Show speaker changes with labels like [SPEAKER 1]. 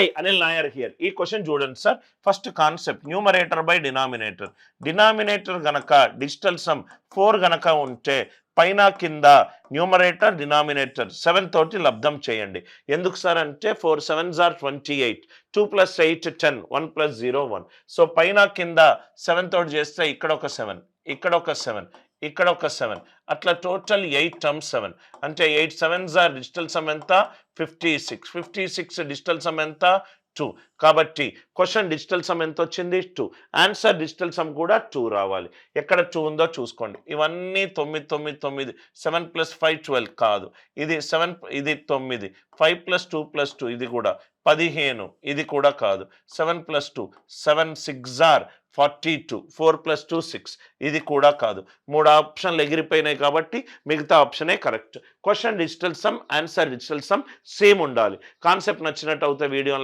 [SPEAKER 1] Hi Anil Nair here. ఈ question చూడండి sir. First concept numerator by denominator. Denominator గనక digital sum 4 గనక ఉంటే పైన కింద న్యూమరేటర్ డినామినేటర్ 7 తోటి లబ్ధం చేయండి. ఎందుకు సార్ అంటే 4 7s are 28, 2 + 8 10, 1 + 0 1. సో పైన కింద 7 తోటి చేస్తే ఇక్కడ ఒక 7, ఇక్కడ ఒక 7, ఇక్కడ ఒక 7, అట్లా టోటల్ 8 టర్మ్స్ 7 అంటే 8 7s are డిజిటల్ సమ్ ఎంత 56, 56 డిజిటల్ సమ్ ఎంత 2. కాబట్టి క్వశ్చన్ డిజిటల్ సమ్ ఎంత వచ్చింది 2, ఆన్సర్ డిజిటల్ సమ్ కూడా 2 రావాలి. ఎక్కడ 2 ఉందో చూసుకోండి. ఇవన్నీ 9 9 9, 7 + 5 12 కాదు, ఇది 7, ఇది 9, 5 + 2 + 2 ఇది కూడా 15, ఇది కూడా కాదు, 7 + 2 7 6 are 42, 4 + 2 6 ఇది కూడా కాదు. 3 ఆప్షన్లు ఎగిరిపోయినాయి కాబట్టి మిగతా ఆప్షనే correct. Question digital sum, answer digital sum same ఉండాలి. కాన్సెప్ట్ నచ్చినట్టు అవుతే వీడియో